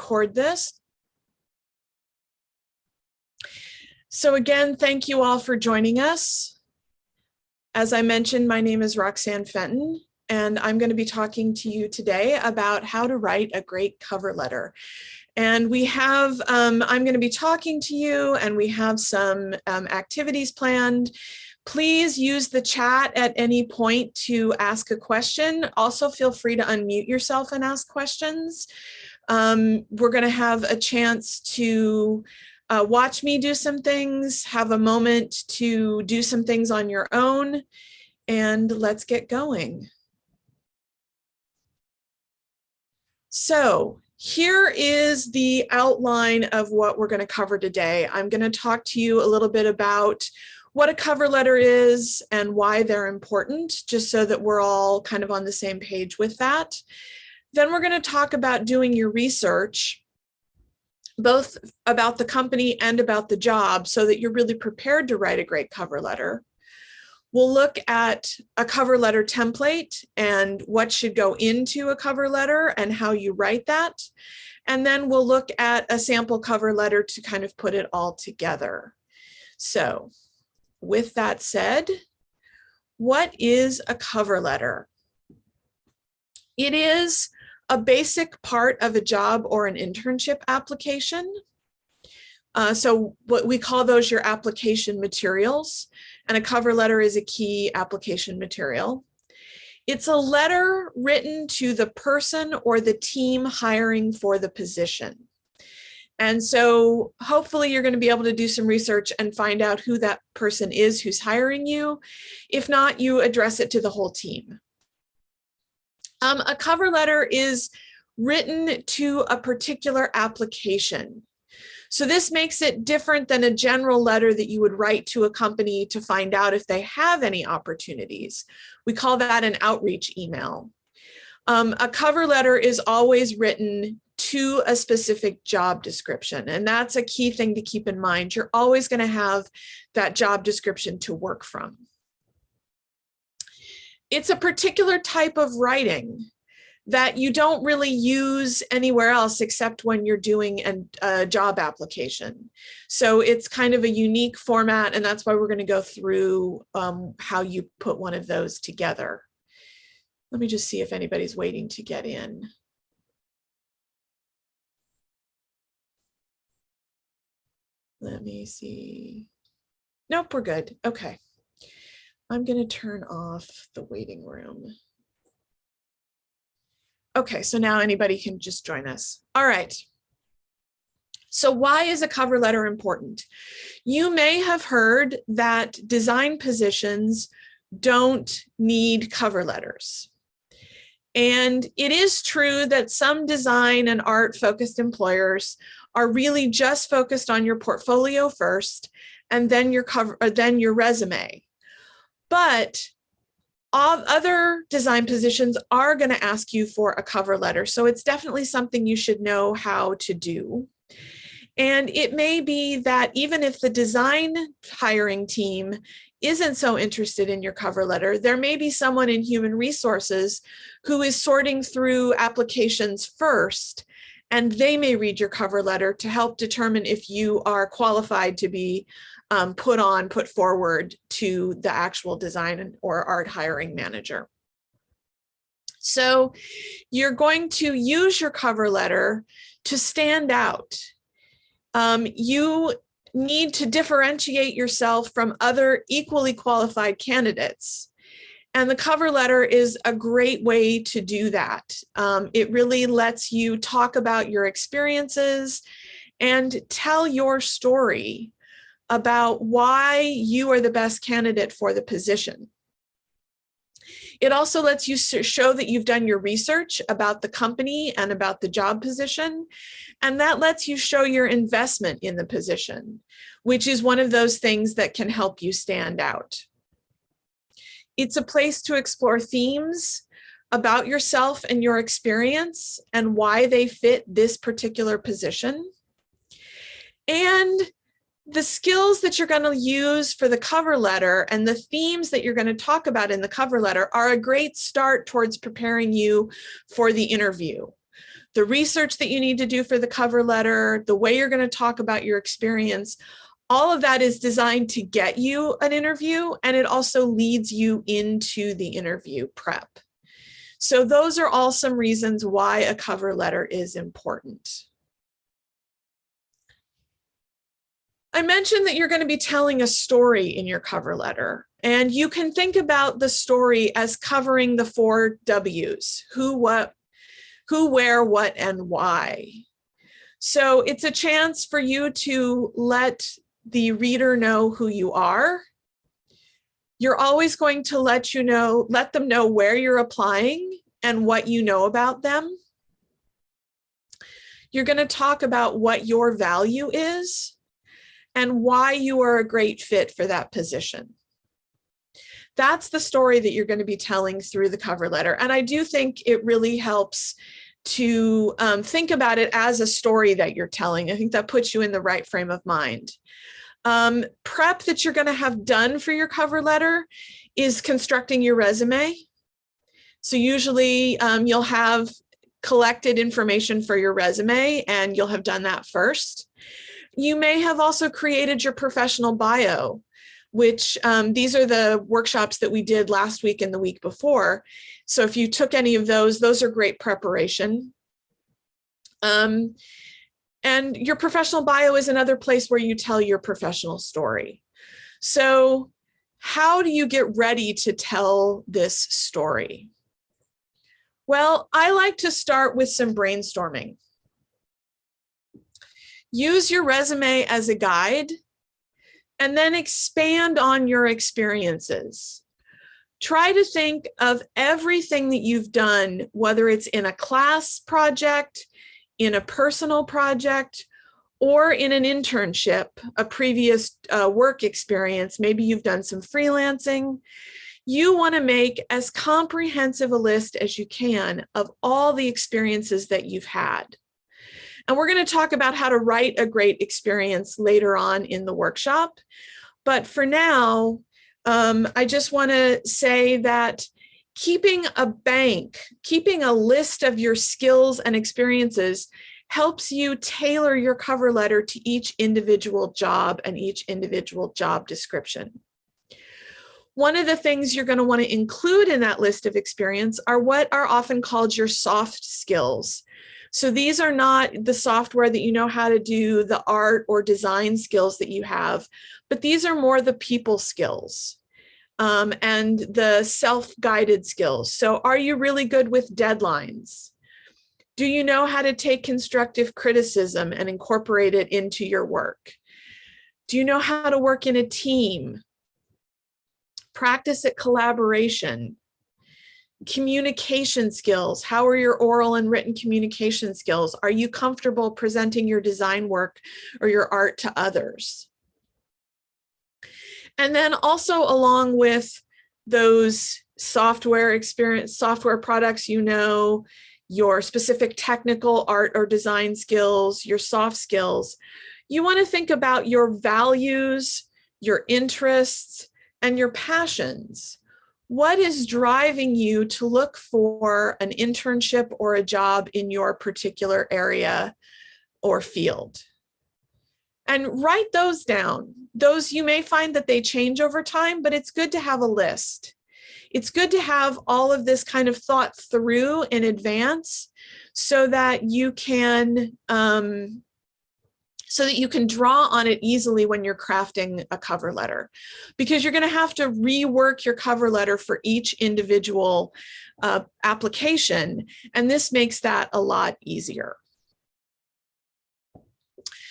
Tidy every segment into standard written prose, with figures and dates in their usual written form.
record this. So again, thank you all for joining us. As I mentioned, my name is Roxanne Fenton, and I'm going to be talking to you today about how to write a great cover letter. And we have, I'm going to be talking to you, and we have some activities planned. Please use the chat at any point to ask a question. Also, feel free to unmute yourself and ask questions. We're going to have a chance to watch me do some things, have a moment to do some things on your own, and let's get going. So here is the outline of what we're going to cover today. I'm going to talk to you a little bit about what a cover letter is and why they're important, just so that we're all kind of on the same page with that. Then we're going to talk about doing your research, both about the company and about the job, so that you're really prepared to write a great cover letter. We'll look at a cover letter template and what should go into a cover letter and how you write that. And then we'll look at a sample cover letter to kind of put it all together. So with that said, what is a cover letter? It is a basic part of a job or an internship application. So what we call those your application materials, and a cover letter is a key application material. It's a letter written to the person or the team hiring for the position. And so hopefully you're going to be able to do some research and find out who that person is who's hiring you. If not, you address it to the whole team. A cover letter is written to a particular application. So this makes it different than a general letter that you would write to a company to find out if they have any opportunities. We call that an outreach email. A cover letter is always written to a specific job description, and that's a key thing to keep in mind. You're always going to have that job description to work from. It's a particular type of writing that you don't really use anywhere else except when you're doing a job application. So it's kind of a unique format, and that's why we're going to go through how you put one of those together. Let me just see if anybody's waiting to get in. Let me see. Nope, we're good. Okay. I'm going to turn off the waiting room. Okay, so now anybody can just join us. All right. So why is a cover letter important? You may have heard that design positions don't need cover letters. And it is true that some design and art focused employers are really just focused on your portfolio first, and then your cover, or then your resume. But all other design positions are going to ask you for a cover letter. So it's definitely something you should know how to do. And it may be that even if the design hiring team isn't so interested in your cover letter, there may be someone in human resources who is sorting through applications first, and they may read your cover letter to help determine if you are qualified to be put forward to the actual design or art hiring manager. So you're going to use your cover letter to stand out. You need to differentiate yourself from other equally qualified candidates. And the cover letter is a great way to do that. It really lets you talk about your experiences and tell your story about why you are the best candidate for the position. It also lets you show that you've done your research about the company and about the job position, and that lets you show your investment in the position, which is one of those things that can help you stand out. It's a place to explore themes about yourself and your experience and why they fit this particular position. And the skills that you're going to use for the cover letter and the themes that you're going to talk about in the cover letter are a great start towards preparing you for the interview. the research that you need to do for the cover letter, the way you're going to talk about your experience. All of that is designed to get you an interview, and it also leads you into the interview prep. So those are all some reasons why a cover letter is important. I mentioned that you're going to be telling a story in your cover letter, and you can think about the story as covering the 4 W's: who, what, who, where, what, and why. So it's a chance for you to let the reader know who you are. You're always going to let them know where you're applying and what you know about them. You're going to talk about what your value is and why you are a great fit for that position. That's the story that you're going to be telling through the cover letter. And I do think it really helps to think about it as a story that you're telling. I think that puts you in the right frame of mind. Prep that you're going to have done for your cover letter is constructing your resume. So usually you'll have collected information for your resume, and you'll have done that first. You may have also created your professional bio, which these are the workshops that we did last week and the week before. So if you took any of those are great preparation. And your professional bio is another place where you tell your professional story. So how do you get ready to tell this story? Well, I like to start with some brainstorming. Use your resume as a guide, and then expand on your experiences. Try to think of everything that you've done, whether it's in a class project, in a personal project, or in an internship, a previous work experience. Maybe you've done some freelancing. You want to make as comprehensive a list as you can of all the experiences that you've had. And we're going to talk about how to write a great experience later on in the workshop. But for now, I just want to say that keeping a list of your skills and experiences helps you tailor your cover letter to each individual job and each individual job description. One of the things you're going to want to include in that list of experience are what are often called your soft skills. So these are not the software that you know how to do, the art or design skills that you have, but these are more the people skills and the self-guided skills. So are you really good with deadlines? Do you know how to take constructive criticism and incorporate it into your work? Do you know how to work in a team? Practice at collaboration. Communication skills. How are your oral and written communication skills? Are you comfortable presenting your design work or your art to others? And then also along with those software products, your specific technical art or design skills, your soft skills, you want to think about your values, your interests, and your passions. What is driving you to look for an internship or a job in your particular area or field? And write those down. Those, you may find that they change over time, but it's good to have a list. It's good to have all of this kind of thought through in advance so that you can draw on it easily when you're crafting a cover letter, because you're going to have to rework your cover letter for each individual application, and this makes that a lot easier.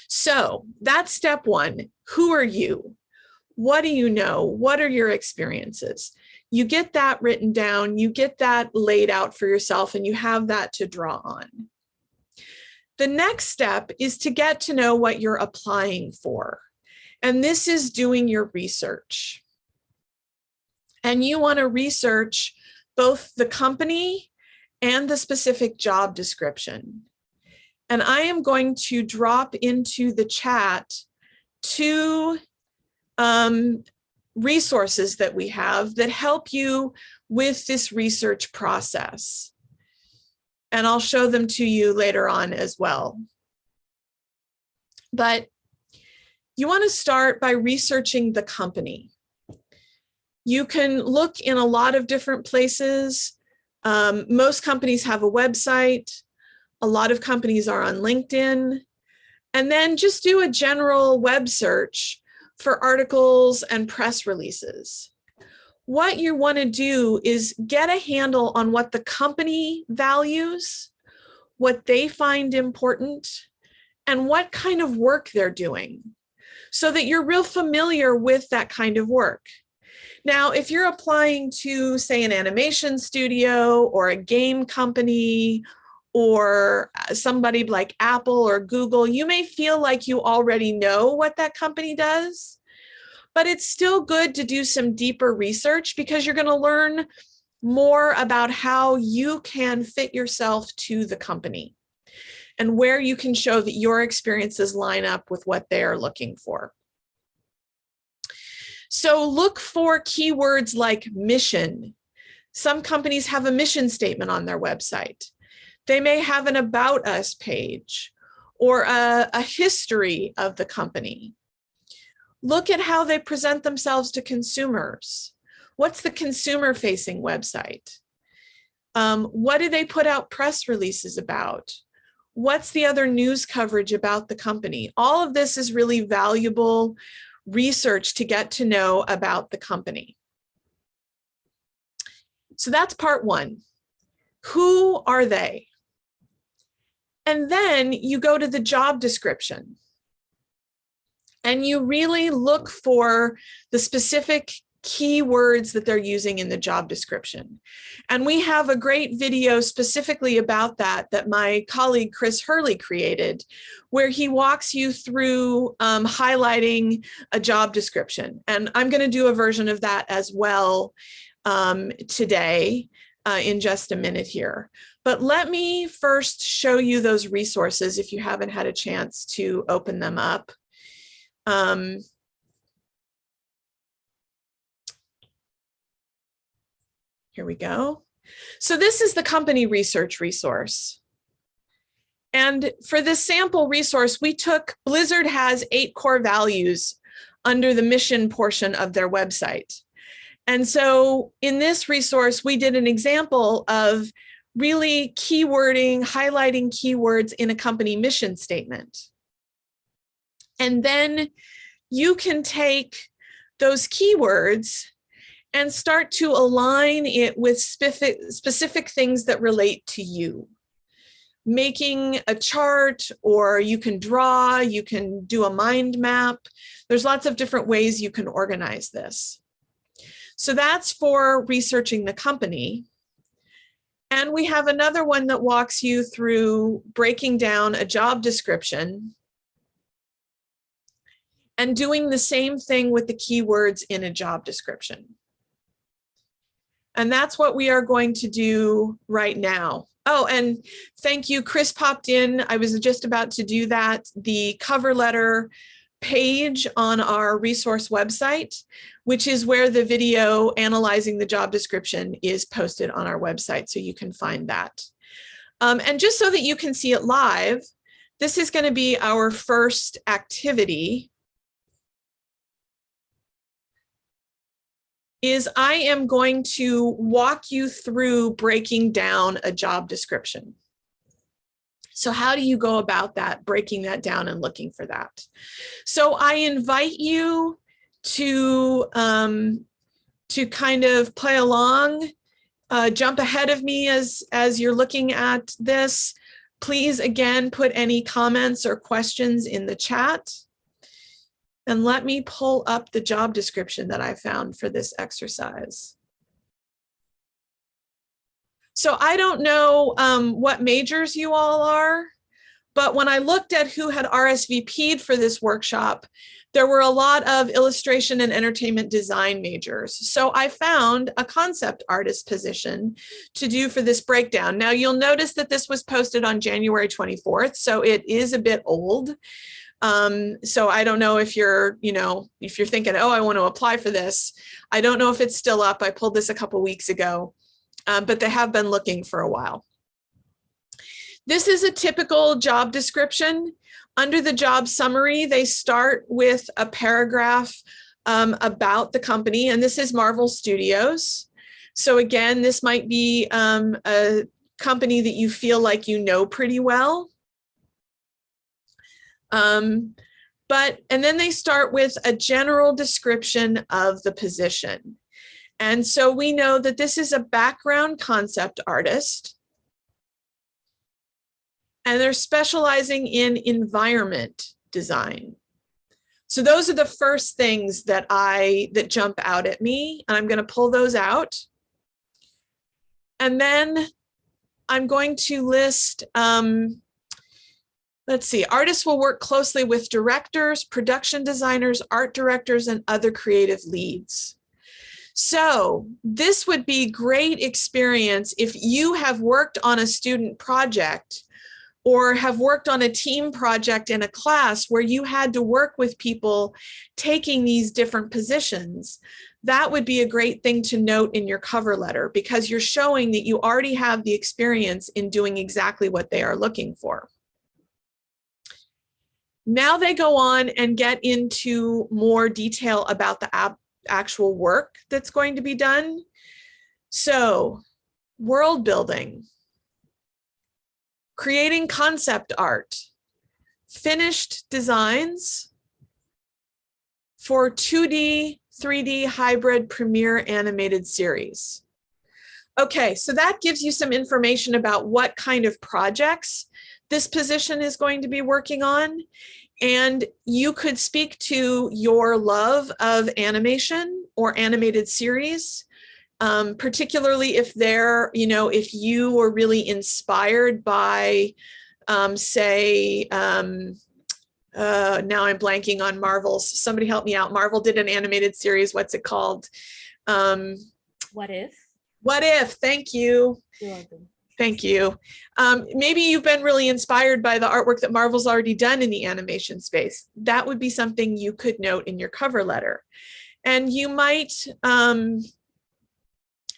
So that's step one. Who are you? What do you know? What are your experiences? You get that written down, you get that laid out for yourself, and you have that to draw on. The next step is to get to know what you're applying for. And this is doing your research. And you want to research both the company and the specific job description. And I am going to drop into the chat 2 resources that we have that help you with this research process. And I'll show them to you later on as well. But you want to start by researching the company. You can look in a lot of different places. Most companies have a website. A lot of companies are on LinkedIn. And then just do a general web search for articles and press releases. What you want to do is get a handle on what the company values, what they find important, and what kind of work they're doing, so that you're real familiar with that kind of work. Now, if you're applying to, say, an animation studio or a game company or somebody like Apple or Google, you may feel like you already know what that company does, but it's still good to do some deeper research, because you're going to learn more about how you can fit yourself to the company and where you can show that your experiences line up with what they are looking for. So look for keywords like mission. Some companies have a mission statement on their website. They may have an About Us page or a history of the company. Look at how they present themselves to consumers. What's the consumer-facing website? What do they put out press releases about? What's the other news coverage about the company? All of this is really valuable research to get to know about the company. So that's part one. Who are they? And then you go to the job description and you really look for the specific keywords that they're using in the job description. And we have a great video specifically about that my colleague Chris Hurley created, where he walks you through highlighting a job description. And I'm going to do a version of that as well today in just a minute here. But let me first show you those resources if you haven't had a chance to open them up. Here we go. So this is the company research resource. And for this sample resource, we took, Blizzard has 8 core values under the mission portion of their website. And so in this resource, we did an example of really keywording, highlighting keywords in a company mission statement. And then you can take those keywords and start to align it with specific things that relate to you. Making a chart, or you can draw, you can do a mind map. There's lots of different ways you can organize this. So that's for researching the company. And we have another one that walks you through breaking down a job description and doing the same thing with the keywords in a job description. And that's what we are going to do right now. Oh, and thank you, Chris popped in. I was just about to do that. The cover letter page on our resource website, which is where the video analyzing the job description is posted on our website, so you can find that. And just so that you can see it live, this is going to be our first activity. Is I am going to walk you through breaking down a job description. So how do you go about that, breaking that down and looking for that? So I invite you to kind of play along, jump ahead of me as you're looking at this. Please, again, put any comments or questions in the chat. And let me pull up the job description that I found for this exercise. So I don't know what majors you all are, but when I looked at who had RSVP'd for this workshop, there were a lot of illustration and entertainment design majors. So I found a concept artist position to do for this breakdown. Now you'll notice that this was posted on January 24th, so it is a bit old. So I don't know if you're, if you're thinking, oh, I want to apply for this. I don't know if it's still up. I pulled this a couple weeks ago, but they have been looking for a while. This is a typical job description. Under the job summary, they start with a paragraph about the company, and this is Marvel Studios. So again, this might be a company that you feel like you know pretty well. And then they start with a general description of the position. And so we know that this is a background concept artist, and they're specializing in environment design. So those are the first things that jump out at me, and I'm going to pull those out. And then I'm going to list, let's see, artists will work closely with directors, production designers, art directors, and other creative leads. So this would be great experience if you have worked on a student project or have worked on a team project in a class where you had to work with people taking these different positions. That would be a great thing to note in your cover letter, because you're showing that you already have the experience in doing exactly what they are looking for. Now they go on and get into more detail about the actual work that's going to be done. So, world building, creating concept art, finished designs for 2D, 3D hybrid Premiere animated series. Okay, so that gives you some information about what kind of projects this position is going to be working on. And you could speak to your love of animation or animated series, particularly if if you were really inspired by, say, now I'm blanking on Marvel's. Somebody help me out. Marvel did an animated series. What's it called? What If? What If? Thank you. You're welcome. Thank you. Maybe you've been really inspired by the artwork that Marvel's already done in the animation space. That would be something you could note in your cover letter. And you might,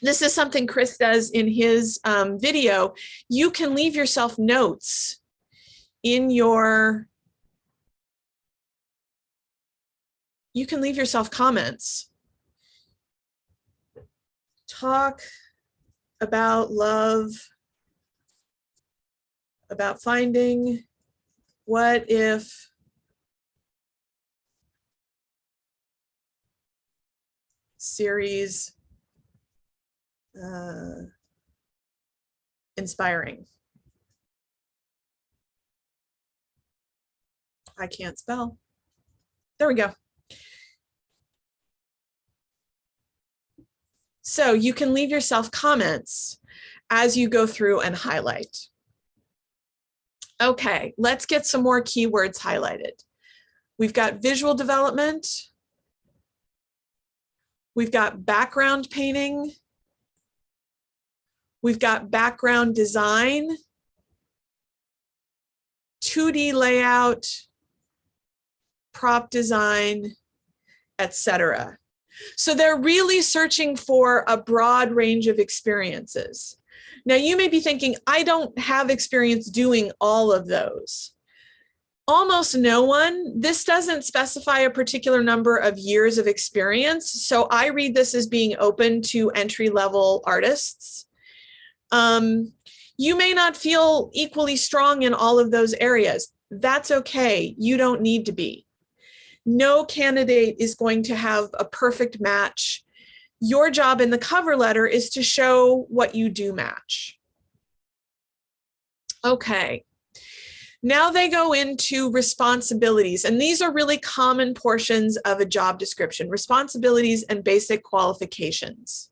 this is something Chris does in his video. You can leave yourself notes in your, you can leave yourself comments. Talk about love, about finding what if series inspiring. I can't spell. There we go. So you can leave yourself comments as you go through and highlight. Okay, let's get some more keywords highlighted. We've got visual development. We've got background painting. We've got background design, 2D layout, prop design, etc. So they're really searching for a broad range of experiences. Now you may be thinking, I don't have experience doing all of those. Almost no one. This doesn't specify a particular number of years of experience. So I read this as being open to entry-level artists. You may not feel equally strong in all of those areas. That's okay. You don't need to be. No candidate is going to have a perfect match. Your job in the cover letter is to show what you do match. Okay. Now they go into responsibilities, and these are really common portions of a job description, responsibilities and basic qualifications.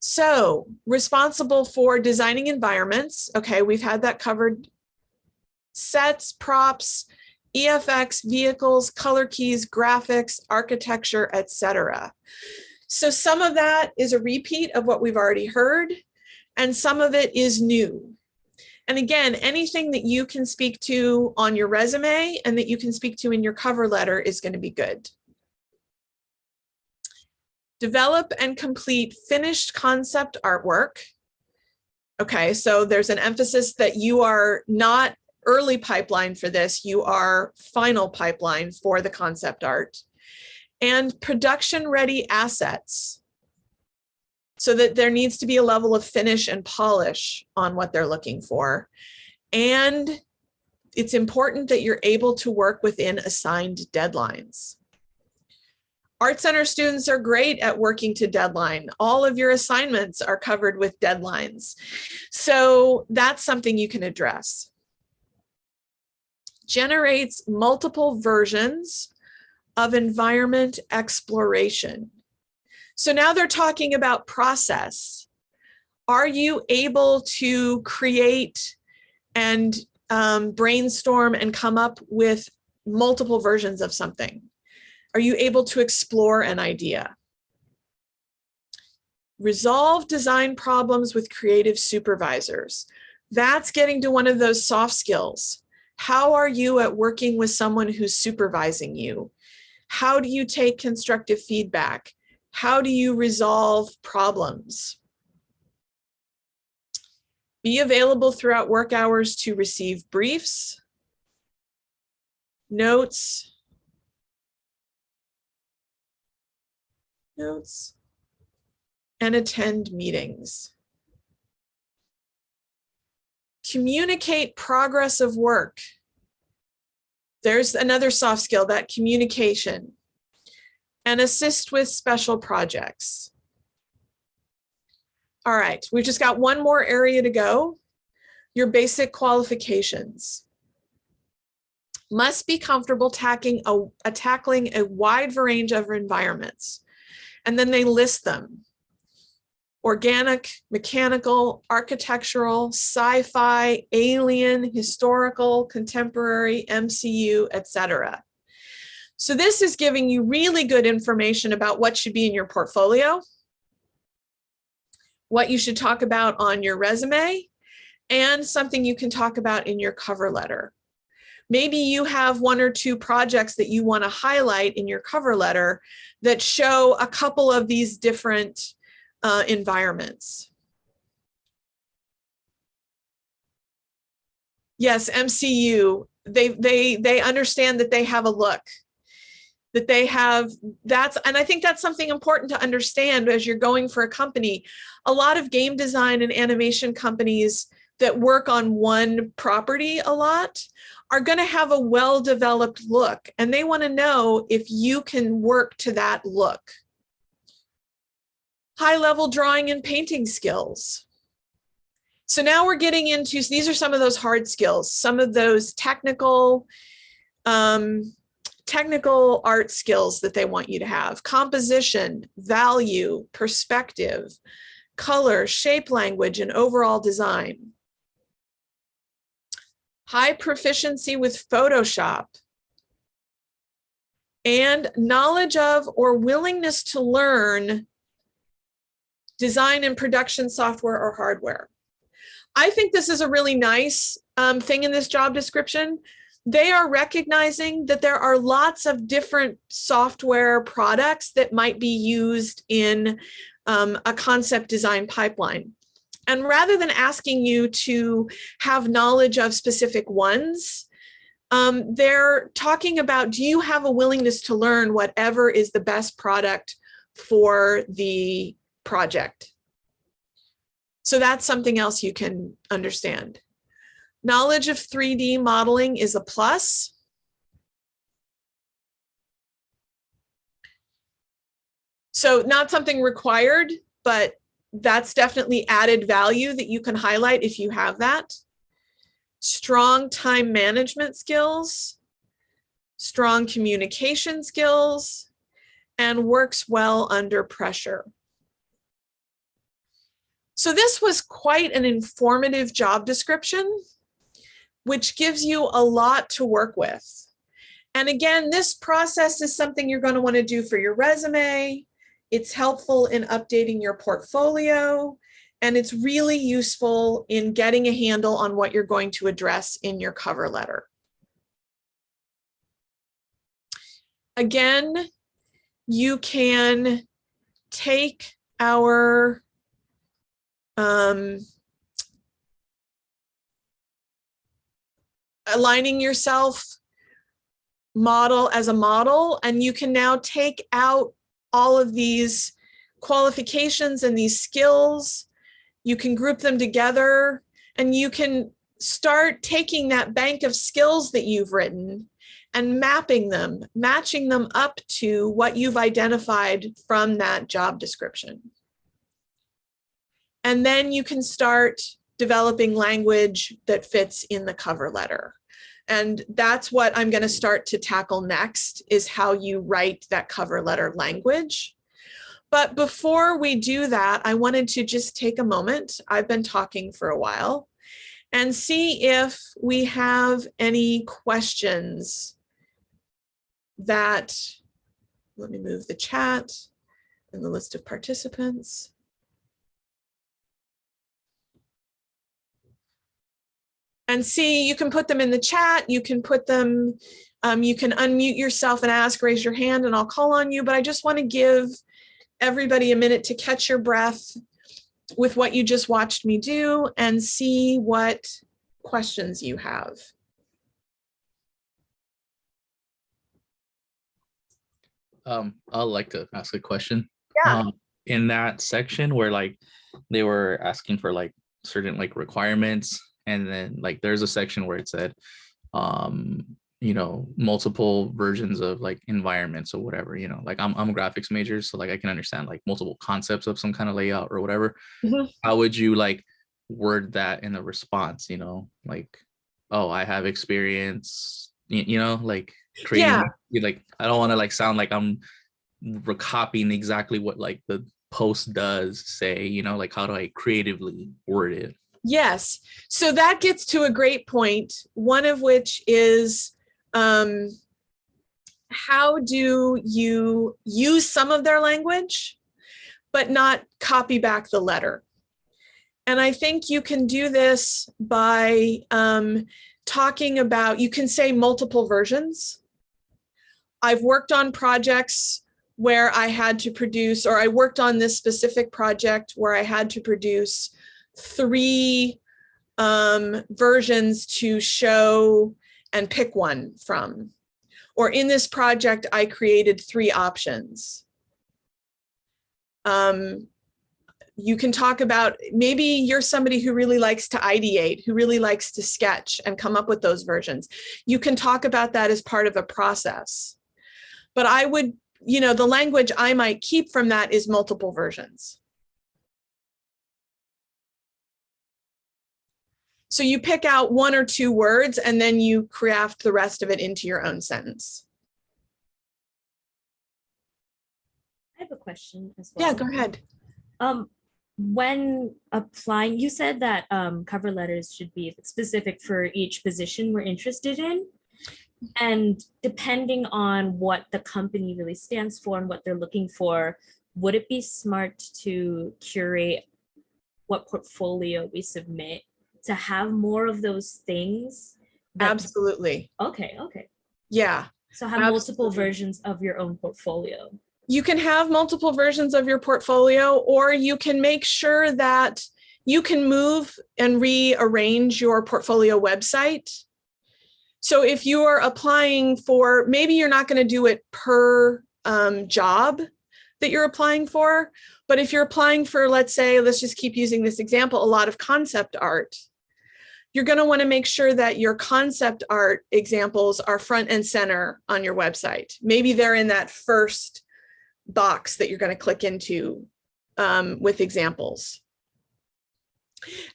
So, responsible for designing environments. Okay, we've had that covered. Sets, props, EFX, vehicles, color keys, graphics, architecture, etc. So some of that is a repeat of what we've already heard, and some of it is new. And again, anything that you can speak to on your resume and that you can speak to in your cover letter is going to be good. Develop and complete finished concept artwork. Okay, so there's an emphasis that you are not early pipeline for this, you are final pipeline for the concept art. And production ready assets, so that there needs to be a level of finish and polish on what they're looking for. And it's important that you're able to work within assigned deadlines. Art Center students are great at working to deadline. All of your assignments are covered with deadlines. So that's something you can address. Generates multiple versions of environment exploration. So now they're talking about process. Are you able to create and brainstorm and come up with multiple versions of something? Are you able to explore an idea? Resolve design problems with creative supervisors. That's getting to one of those soft skills. How are you at working with someone who's supervising you? How do you take constructive feedback? How do you resolve problems? Be available throughout work hours to receive briefs, notes, and attend meetings. Communicate progress of work. There's another soft skill, that communication. And assist with special projects. All right, we've just got one more area to go. Your basic qualifications. Must be comfortable tackling a wide range of environments. And then they list them. Organic, mechanical, architectural, sci-fi, alien, historical, contemporary, MCU, etc. So this is giving you really good information about what should be in your portfolio, what you should talk about on your resume, and something you can talk about in your cover letter. Maybe you have one or two projects that you want to highlight in your cover letter that show a couple of these different environments. Yes, MCU, they understand that they have a look, that they have, and I think that's something important to understand as you're going for a company. A lot of game design and animation companies that work on one property a lot are going to have a well-developed look, and they want to know if you can work to that look. High-level drawing and painting skills. So now we're getting into, these are some of those hard skills, some of those technical art skills that they want you to have. Composition, value, perspective, color, shape language, and overall design. High proficiency with Photoshop. And knowledge of or willingness to learn design and production software or hardware. I think this is a really nice thing in this job description. They are recognizing that there are lots of different software products that might be used in a concept design pipeline. And rather than asking you to have knowledge of specific ones, they're talking about, do you have a willingness to learn whatever is the best product for the project? So that's something else you can understand. Knowledge of 3D modeling is a plus. So not something required, but that's definitely added value that you can highlight if you have that. Strong time management skills, strong communication skills, and works well under pressure. So this was quite an informative job description, which gives you a lot to work with. And again, this process is something you're going to want to do for your resume. It's helpful in updating your portfolio, and it's really useful in getting a handle on what you're going to address in your cover letter. Again, you can take our aligning yourself model as a model, and you can now take out all of these qualifications and these skills. You can group them together, and you can start taking that bank of skills that you've written and mapping them, matching them up to what you've identified from that job description. And then you can start developing language that fits in the cover letter. And that's what I'm going to start to tackle next, is how you write that cover letter language. But before we do that, I wanted to just take a moment. I've been talking for a while, and see if we have any questions that, let me move the chat and the list of participants. And see, you can put them in the chat, you can put them, you can unmute yourself and ask, raise your hand, and I'll call on you. But I just want to give everybody a minute to catch your breath with what you just watched me do and see what questions you have. I'd like to ask a question. Yeah. In that section where like they were asking for like certain like requirements, and then like there's a section where it said you know, multiple versions of like environments or whatever, you know, like I'm a graphics major, so like I can understand like multiple concepts of some kind of layout or whatever. How would you like word that in a response, you know, like, oh, I have experience, you know, like creating, like I don't want to like sound like I'm copying exactly what like the post does say, you know, like how do I creatively word it? Yes, so that gets to a great point, one of which is how do you use some of their language, but not copy back the letter? And I think you can do this by talking about, you can say multiple versions. I've worked on projects where I had to produce, or I worked on this specific project where I had to produce 3 versions to show and pick one from. Or in this project, I created 3 options. You can talk about, maybe you're somebody who really likes to ideate, who really likes to sketch and come up with those versions. You can talk about that as part of a process. But I would, you know, the language I might keep from that is multiple versions. So you pick out 1 or 2 words and then you craft the rest of it into your own sentence. I have a question as well. Yeah, go ahead. When applying, you said that cover letters should be specific for each position we're interested in. And depending on what the company really stands for and what they're looking for, would it be smart to curate what portfolio we submit to have more of those things? Absolutely. Okay. Yeah. So have multiple versions of your own portfolio. You can have multiple versions of your portfolio, or you can make sure that you can move and rearrange your portfolio website. So if you are applying for, maybe you're not going to do it per job that you're applying for, but if you're applying for, let's say, let's just keep using this example, a lot of concept art, you're going to want to make sure that your concept art examples are front and center on your website. Maybe they're in that first box that you're going to click into with examples.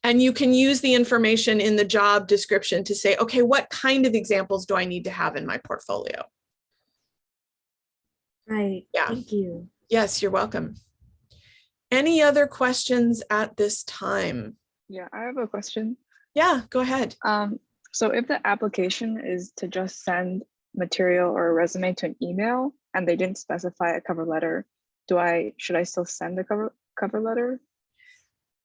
And you can use the information in the job description to say, okay, what kind of examples do I need to have in my portfolio? Right. Yeah. Thank you. Yes, you're welcome. Any other questions at this time? Yeah, I have a question. Yeah, go ahead. So if the application is to just send material or a resume to an email and they didn't specify a cover letter, should I still send the cover letter?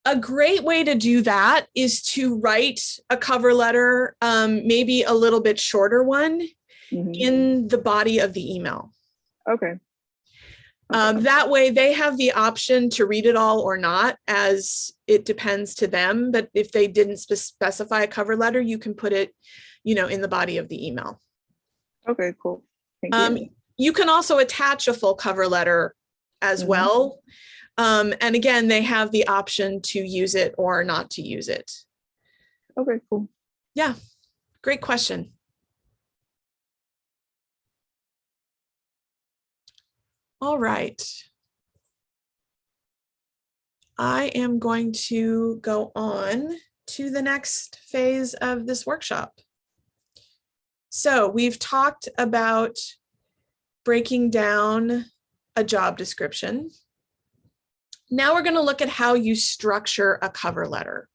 A great way to do that is to write a cover letter, maybe a little bit shorter one, in the body of the email. Okay. That way they have the option to read it all or not, as it depends to them. But if they didn't specify a cover letter, you can put it, in the body of the email. Okay, cool. Thank you. You can also attach a full cover letter as well. And again, they have the option to use it or not to use it. Okay, cool. Yeah, great question. All right. I am going to go on to the next phase of this workshop. So we've talked about breaking down a job description. Now we're going to look at how you structure a cover letter.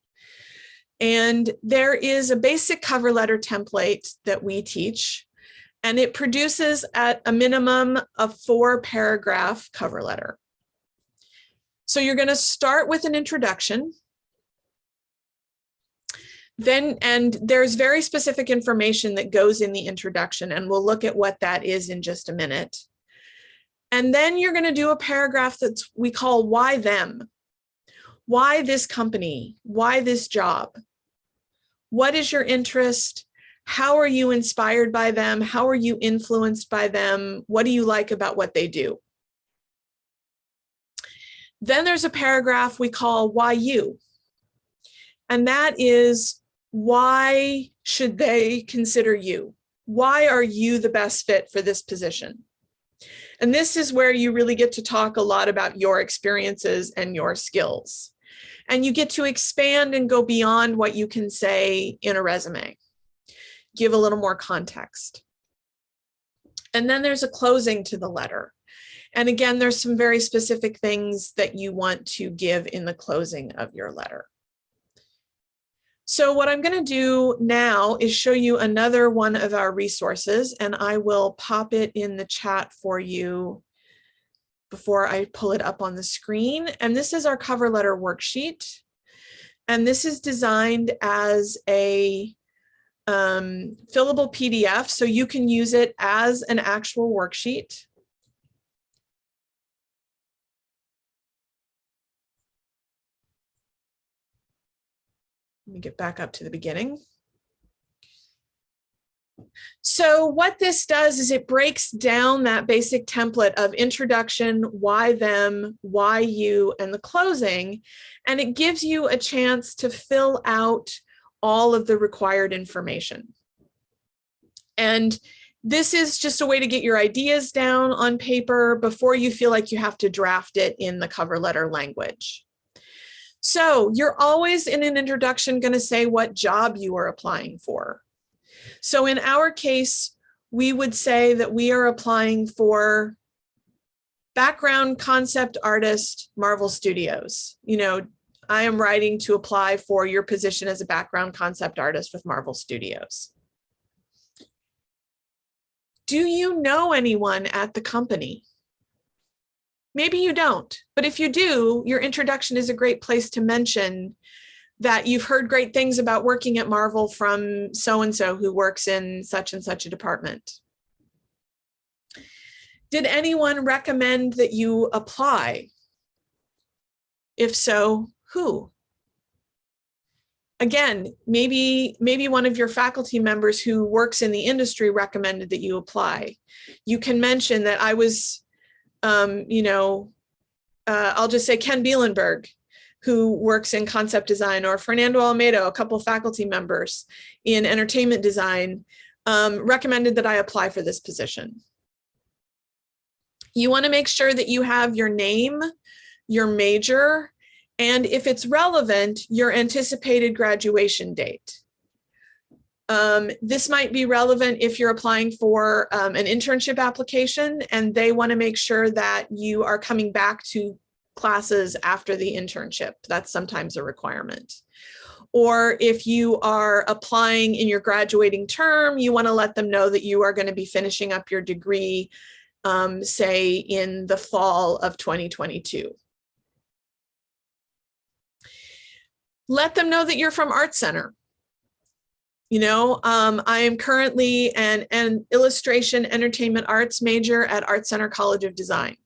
And there is a basic cover letter template that we teach, and it produces at a minimum a 4-paragraph cover letter. So you're going to start with an introduction. Then, and there's very specific information that goes in the introduction, and we'll look at what that is in just a minute. And then you're going to do a paragraph that's we call why them. Why this company? Why this job? What is your interest? How are you inspired by them? How are you influenced by them? What do you like about what they do? Then there's a paragraph we call why you. And that is, why should they consider you? Why are you the best fit for this position? And this is where you really get to talk a lot about your experiences and your skills. And you get to expand and go beyond what you can say in a resume. Give a little more context. And then there's a closing to the letter. And again, there's some very specific things that you want to give in the closing of your letter. So what I'm going to do now is show you another one of our resources, and I will pop it in the chat for you before I pull it up on the screen. And this is our cover letter worksheet. And this is designed as a fillable PDF, so you can use it as an actual worksheet. Let me get back up to the beginning. So what this does is it breaks down that basic template of introduction, why them, why you, and the closing, and it gives you a chance to fill out all of the required information. And this is just a way to get your ideas down on paper before you feel like you have to draft it in the cover letter language. So you're always in an introduction going to say what job you are applying for. So in our case, we would say that we are applying for background concept artist, Marvel Studios. You know, I am writing to apply for your position as a background concept artist with Marvel Studios. Do you know anyone at the company? Maybe you don't, but if you do, your introduction is a great place to mention that you've heard great things about working at Marvel from so-and-so who works in such and such a department. Did anyone recommend that you apply? If so, who? Again, maybe one of your faculty members who works in the industry recommended that you apply. You can mention that I was, I'll just say Ken Bielenberg, who works in concept design, or Fernando Almeida, a couple of faculty members in entertainment design, recommended that I apply for this position. You want to make sure that you have your name, your major, and if it's relevant, your anticipated graduation date. This might be relevant if you're applying for an internship application and they want to make sure that you are coming back to classes after the internship. That's sometimes a requirement. Or if you are applying in your graduating term, you want to let them know that you are going to be finishing up your degree, say in the fall of 2022. Let them know that you're from Art Center. You know, I am currently an illustration entertainment arts major at Art Center College of Design.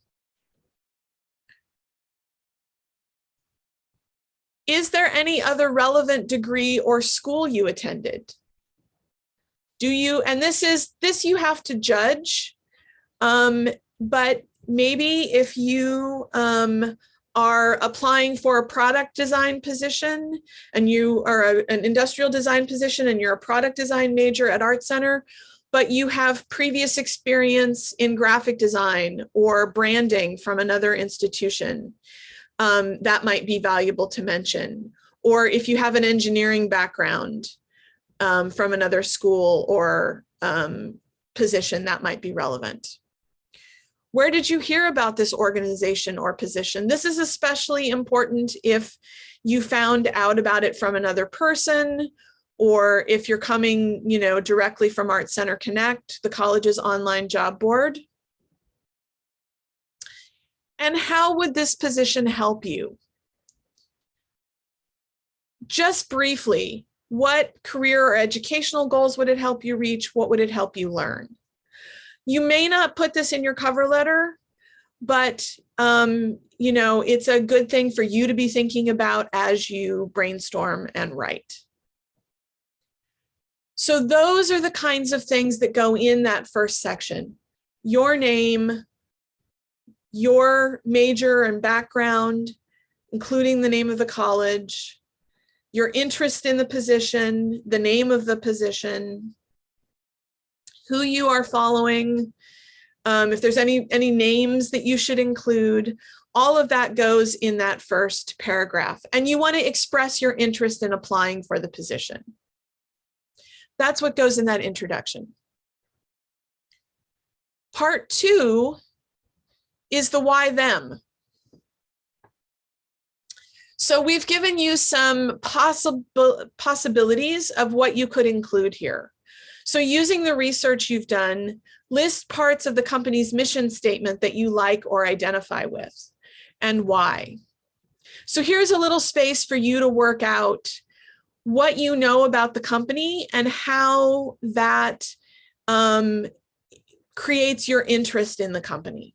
Is there any other relevant degree or school you attended? Do you, and this you have to judge, but maybe if you are applying for a product design position and you are an industrial design position and you're a product design major at Art Center, but you have previous experience in graphic design or branding from another institution, that might be valuable to mention. Or if you have an engineering background from another school or position, that might be relevant. Where did you hear about this organization or position? This is especially important if you found out about it from another person, or if you're coming, directly from Art Center Connect, the college's online job board. And how would this position help you? Just briefly, what career or educational goals would it help you reach? What would it help you learn? You may not put this in your cover letter, but it's a good thing for you to be thinking about as you brainstorm and write. So those are the kinds of things that go in that first section. Your name, your major and background, including the name of the college, your interest in the position, the name of the position, who you are following, if there's any names that you should include, all of that goes in that first paragraph. And you want to express your interest in applying for the position. That's what goes in that introduction. Part 2 is the why them. So we've given you some possibilities of what you could include here. So using the research you've done, list parts of the company's mission statement that you like or identify with and why. So here's a little space for you to work out what you know about the company and how that creates your interest in the company.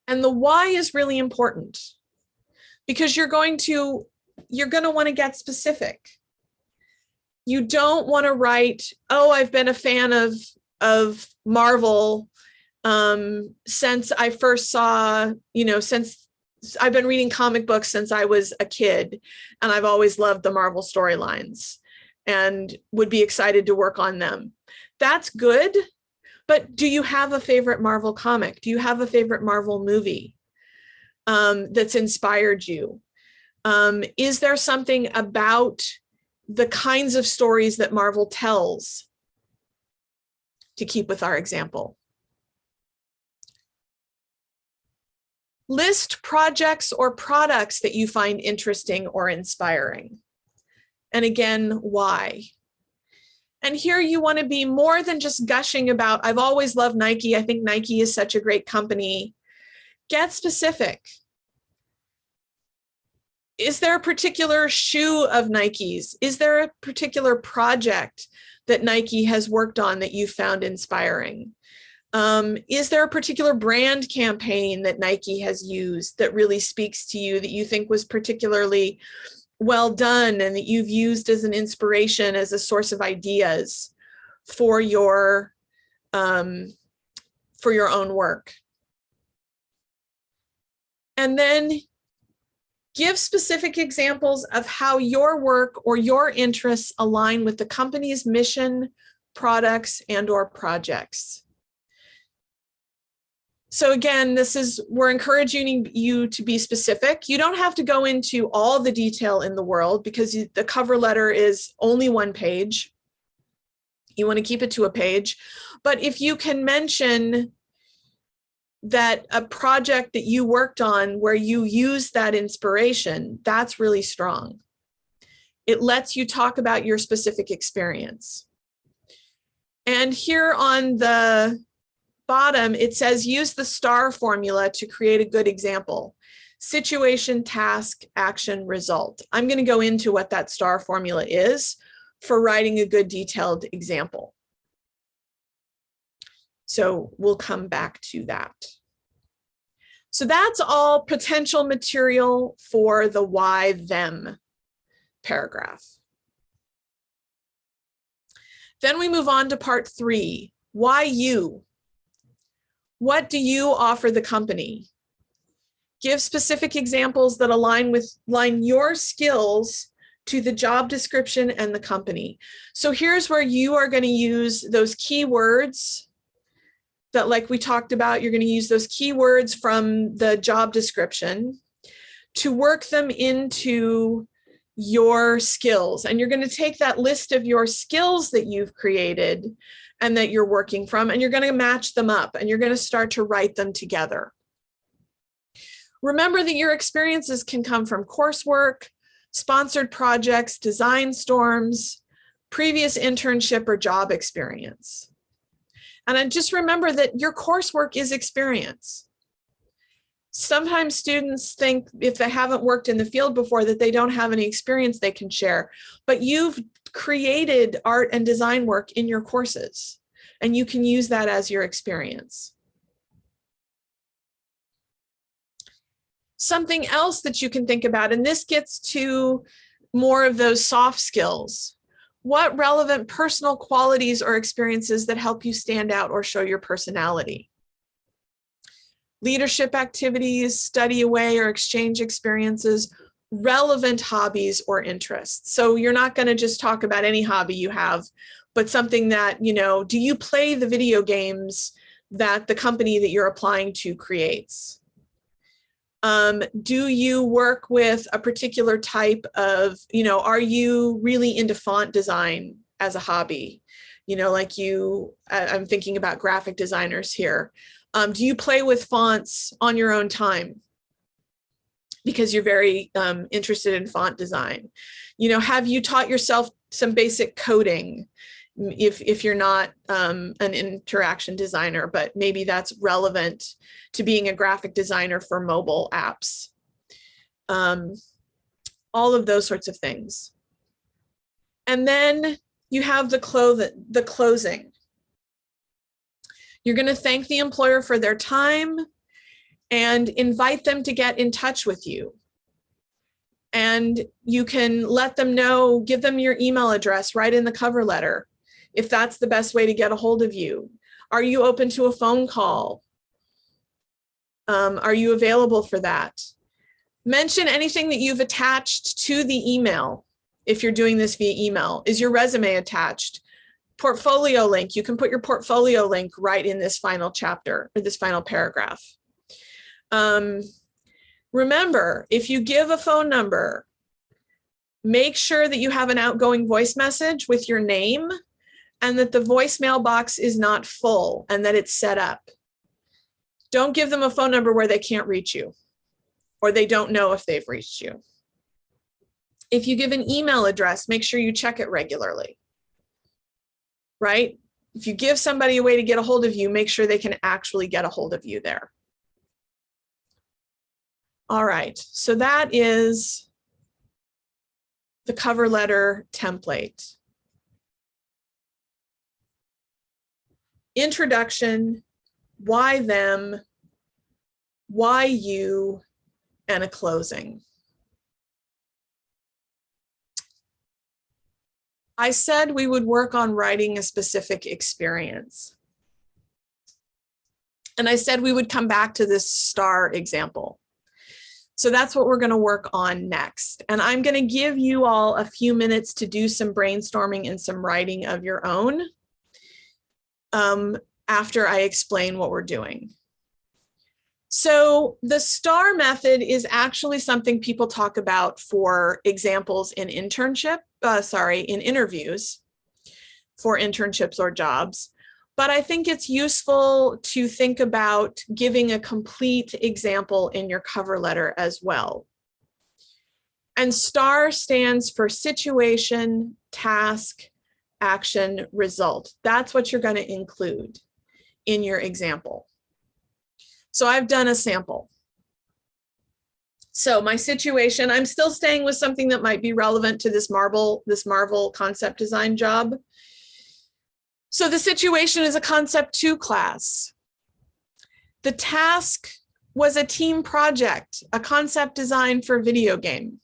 And the why is really important because you're going to want to get specific. You don't want to write, oh, I've been a fan of Marvel since I first saw, since I've been reading comic books since I was a kid, and I've always loved the Marvel storylines and would be excited to work on them. That's good, but do you have a favorite Marvel comic? Do you have a favorite Marvel movie that's inspired you? Is there something about the kinds of stories that Marvel tells, to keep with our example? List projects or products that you find interesting or inspiring. And again, why? And here you want to be more than just gushing about, I've always loved Nike. I think Nike is such a great company. Get specific. Is there a particular shoe of Nike's? Is there a particular project that Nike has worked on that you found inspiring? Is there a particular brand campaign that Nike has used that really speaks to you that you think was particularly well done and that you've used as an inspiration, as a source of ideas for your own work? And then give specific examples of how your work or your interests align with the company's mission, products, and/or projects. So again, we're encouraging you to be specific. You don't have to go into all the detail in the world because the cover letter is only 1 page. You want to keep it to a page. But if you can mention that a project that you worked on where you use that inspiration, that's really strong. It lets you talk about your specific experience. And here on the bottom, it says, use the STAR formula to create a good example. Situation, task, action, result. I'm going to go into what that STAR formula is for writing a good detailed example. So we'll come back to that. So that's all potential material for the why them paragraph. Then we move on to part 3. Why you? What do you offer the company? Give specific examples that align your skills to the job description and the company. So here's where you are going to use those keywords that, like we talked about, you're going to use those keywords from the job description to work them into your skills. And you're going to take that list of your skills that you've created and that you're working from, and you're going to match them up, and you're going to start to write them together. Remember that your experiences can come from coursework, sponsored projects, design storms, previous internship or job experience. And just remember that your coursework is experience. Sometimes students think if they haven't worked in the field before that they don't have any experience they can share, but you've created art and design work in your courses, and you can use that as your experience. Something else that you can think about, and this gets to more of those soft skills. What relevant personal qualities or experiences that help you stand out or show your personality? Leadership activities, study away or exchange experiences, relevant hobbies or interests. So you're not going to just talk about any hobby you have, but something that, do you play the video games that the company that you're applying to creates? Do you work with a particular type of, are you really into font design as a hobby? I'm thinking about graphic designers here. Do you play with fonts on your own time because you're very interested in font design? Have you taught yourself some basic coding if you're not an interaction designer, but maybe that's relevant to being a graphic designer for mobile apps? All of those sorts of things. And then you have the closing. You're going to thank the employer for their time and invite them to get in touch with you. And you can let them know, give them your email address right in the cover letter, if that's the best way to get a hold of you. Are you open to a phone call? Are you available for that? Mention anything that you've attached to the email. If you're doing this via email, is your resume attached? Portfolio link, you can put your portfolio link right in this final chapter or this final paragraph. Remember, if you give a phone number, make sure that you have an outgoing voice message with your name and that the voicemail box is not full and that it's set up. Don't give them a phone number where they can't reach you or they don't know if they've reached you. If you give an email address, make sure you check it regularly, right? If you give somebody a way to get a hold of you, make sure they can actually get a hold of you there. All right, so that is the cover letter template. Introduction, why them, why you, and a closing. I said we would work on writing a specific experience. And I said we would come back to this STAR example. So that's what we're going to work on next. And I'm going to give you all a few minutes to do some brainstorming and some writing of your own after I explain what we're doing. So the STAR method is actually something people talk about for examples in in interviews for internships or jobs. But I think it's useful to think about giving a complete example in your cover letter as well. And STAR stands for situation, task, action, result. That's what you're going to include in your example. So I've done a sample. So my situation, I'm still staying with something that might be relevant to this Marvel concept design job. So the situation is a Concept 2 class. The task was a team project, a concept design for a video game.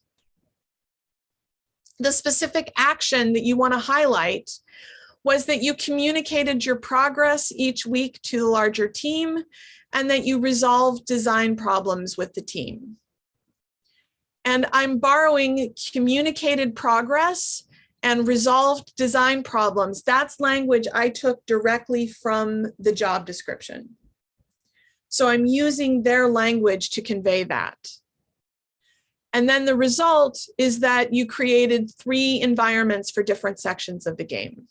The specific action that you want to highlight was that you communicated your progress each week to the larger team and that you resolved design problems with the team. And I'm borrowing communicated progress and resolved design problems. That's language I took directly from the job description. So I'm using their language to convey that. And then the result is that you created 3 environments for different sections of the game.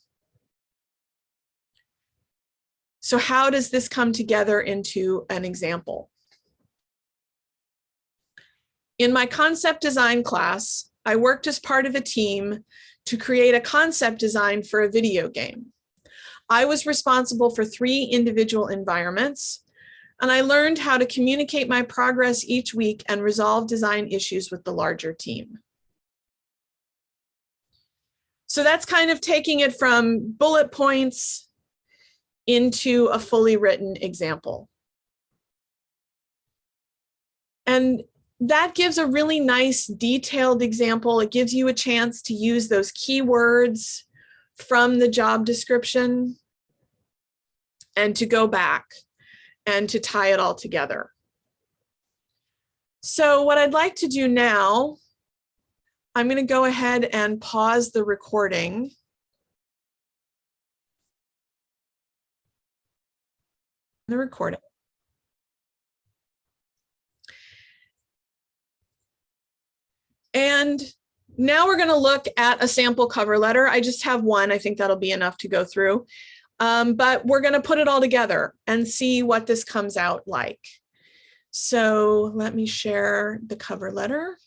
So how does this come together into an example? In my concept design class, I worked as part of a team to create a concept design for a video game. I was responsible for 3 individual environments, and I learned how to communicate my progress each week and resolve design issues with the larger team. So that's kind of taking it from bullet points into a fully written example. And that gives a really nice detailed example. It gives you a chance to use those keywords from the job description and to go back and to tie it all together. So what I'd like to do now, I'm going to go ahead and pause the recording. The recording. And now we're going to look at a sample cover letter. I just have one. I think that'll be enough to go through. But we're going to put it all together and see what this comes out like. So let me share the cover letter.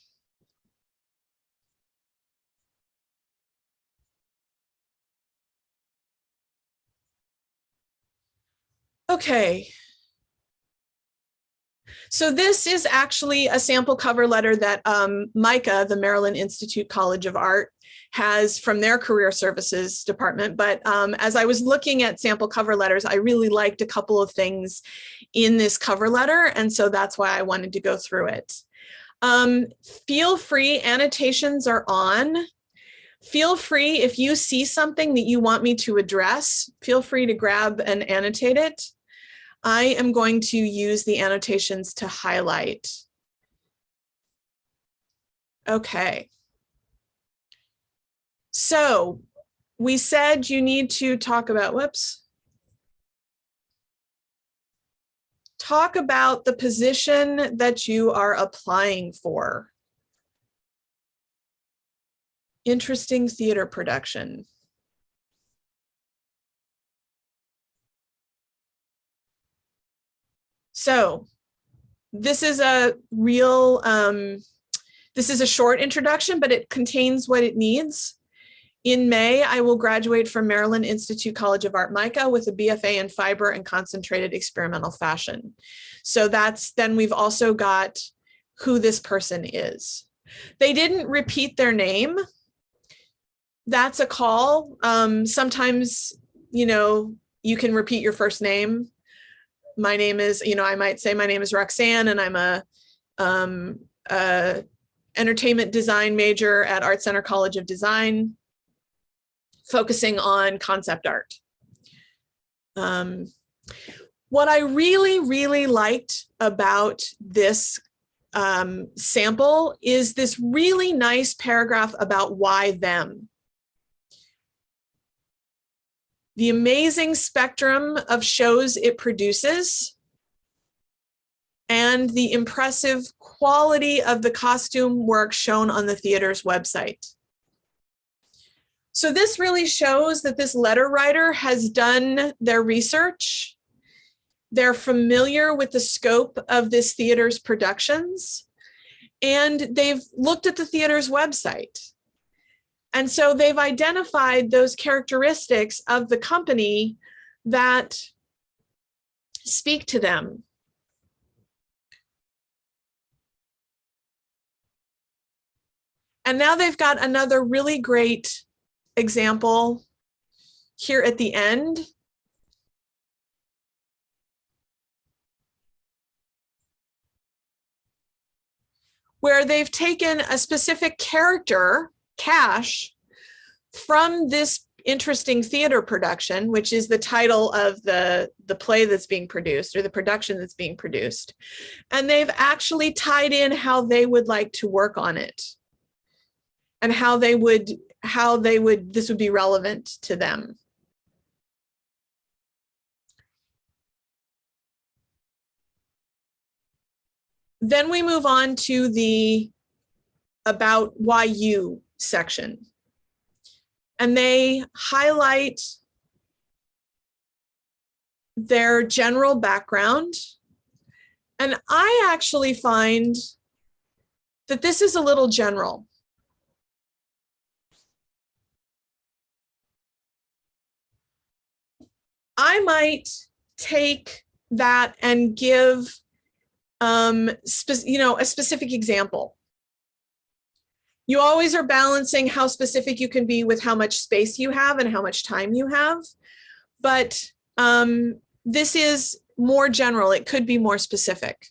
Okay. So this is actually a sample cover letter that MICA, the Maryland Institute College of Art, has from their career services department. But as I was looking at sample cover letters, I really liked a couple of things in this cover letter. And so that's why I wanted to go through it. Feel free, annotations are on. Feel free, if you see something that you want me to address, feel free to grab and annotate it. I am going to use the annotations to highlight. Okay. So we said you need to talk about, talk about the position that you are applying for. Interesting theater production. So this is a real, this is a short introduction, but it contains what it needs. In May, I will graduate from Maryland Institute College of Art MICA with a BFA in fiber and concentrated experimental fashion. So then we've also got who this person is. They didn't repeat their name. That's a call. Sometimes, you can repeat your first name. My name is, I might say my name is Roxanne and I'm a entertainment design major at Art Center College of Design, focusing on concept art. What I really, really liked about this sample is this really nice paragraph about why them. The amazing spectrum of shows it produces, and the impressive quality of the costume work shown on the theater's website. So this really shows that this letter writer has done their research. They're familiar with the scope of this theater's productions, and they've looked at the theater's website. And so they've identified those characteristics of the company that speak to them. And now they've got another really great example here at the end. Where they've taken a specific character, Cash, from this interesting theater production, which is the title of the play that's being produced or the production that's being produced. And they've actually tied in how they would like to work on it and how this would be relevant to them. Then we move on to the About Why You section. And they highlight their general background. And I actually find that this is a little general. I might take that and give a specific example. You always are balancing how specific you can be with how much space you have and how much time you have. But this is more general. It could be more specific.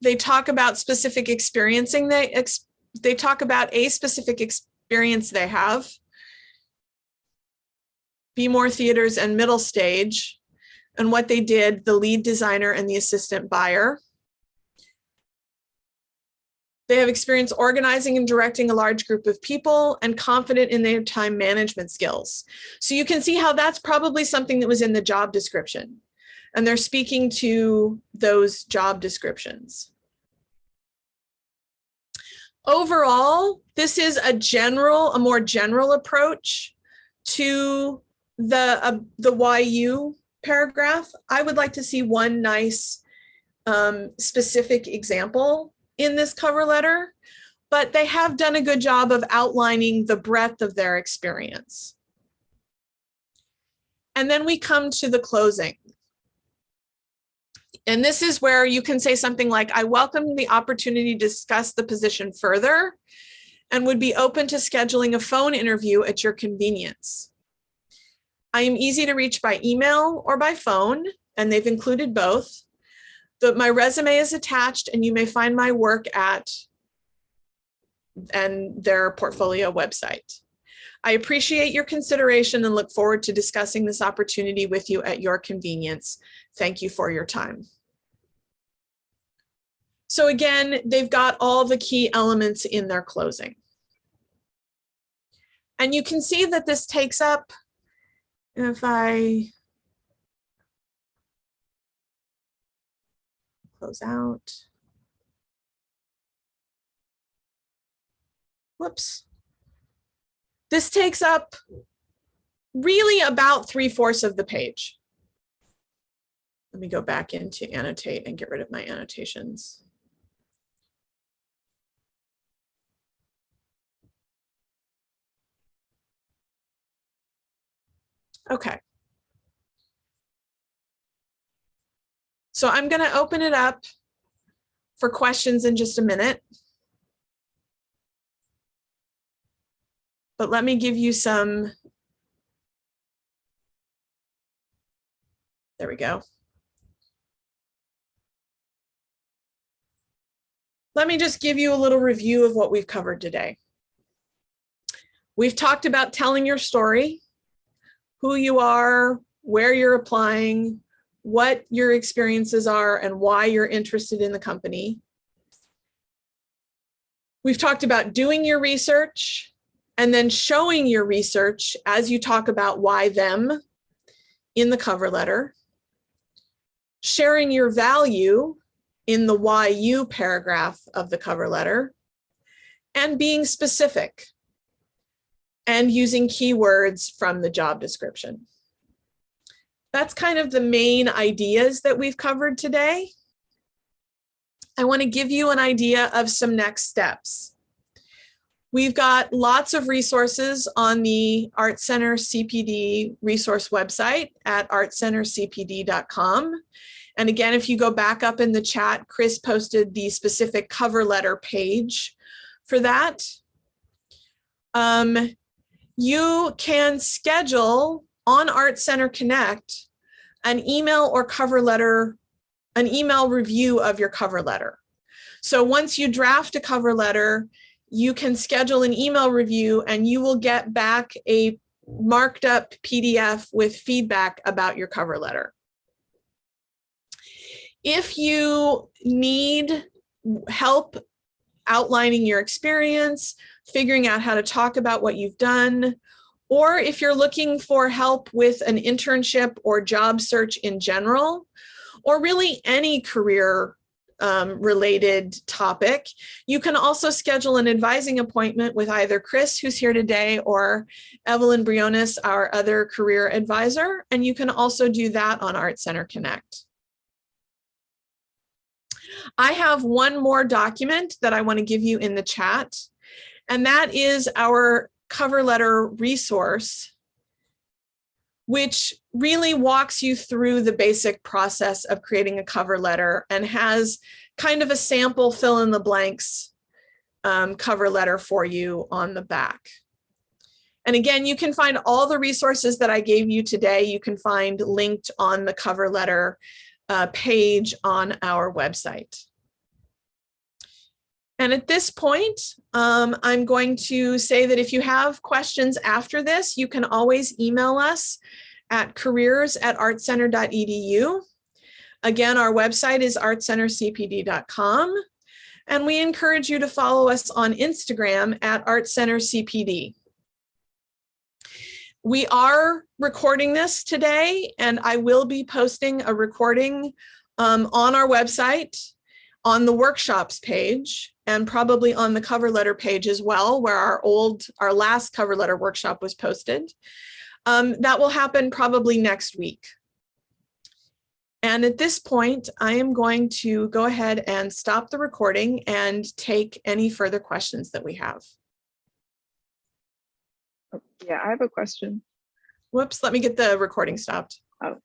They talk about specific experiencing. They talk about a specific experience they have. Be More Theaters and Middle Stage, and what they did, the lead designer and the assistant buyer. They have experience organizing and directing a large group of people and confident in their time management skills. So you can see how that's probably something that was in the job description. And they're speaking to those job descriptions. Overall, this is a more general approach to the Why You paragraph. I would like to see one nice specific example in this cover letter, but they have done a good job of outlining the breadth of their experience. And then we come to the closing. And this is where you can say something like, I welcome the opportunity to discuss the position further and would be open to scheduling a phone interview at your convenience. I am easy to reach by email or by phone, and they've included both. My resume is attached, and you may find my work at their portfolio website. I appreciate your consideration and look forward to discussing this opportunity with you at your convenience. Thank you for your time. So again, they've got all the key elements in their closing. And you can see that this takes up, if I close out, whoops. This takes up really about 3/4 of the page. Let me go back into annotate and get rid of my annotations. Okay. So I'm going to open it up for questions in just a minute. But let me give you some. There we go. Let me just give you a little review of what we've covered today. We've talked about telling your story, who you are, where you're applying, what your experiences are, and why you're interested in the company. We've talked about doing your research and then showing your research as you talk about why them in the cover letter, sharing your value in the why you paragraph of the cover letter, and being specific and using keywords from the job description. That's kind of the main ideas that we've covered today. I want to give you an idea of some next steps. We've got lots of resources on the Art Center CPD resource website at artcentercpd.com. And again, if you go back up in the chat, Chris posted the specific cover letter page for that. You can schedule on Art Center Connect an email or cover letter, an email review of your cover letter. So once you draft a cover letter, you can schedule an email review and you will get back a marked up PDF with feedback about your cover letter. If you need help outlining your experience, figuring out how to talk about what you've done, or if you're looking for help with an internship or job search in general, or really any career related topic, you can also schedule an advising appointment with either Chris, who's here today, or Evelyn Briones, our other career advisor. And you can also do that on Art Center Connect. I have one more document that I want to give you in the chat, and that is our cover letter resource, which really walks you through the basic process of creating a cover letter and has kind of a sample fill in the blanks cover letter for you on the back. And again, you can find all the resources that I gave you today. You can find linked on the cover letter page on our website. And at this point, I'm going to say that if you have questions after this, you can always email us at careers@artcenter.edu. Again, our website is artcentercpd.com. And we encourage you to follow us on Instagram at artcentercpd. We are recording this today, and I will be posting a recording on our website, on the workshops page, and probably on the cover letter page as well, where our last cover letter workshop was posted. That will happen probably next week. And at this point, I am going to go ahead and stop the recording and take any further questions that we have. Yeah, I have a question. Whoops, let me get the recording stopped. Oh.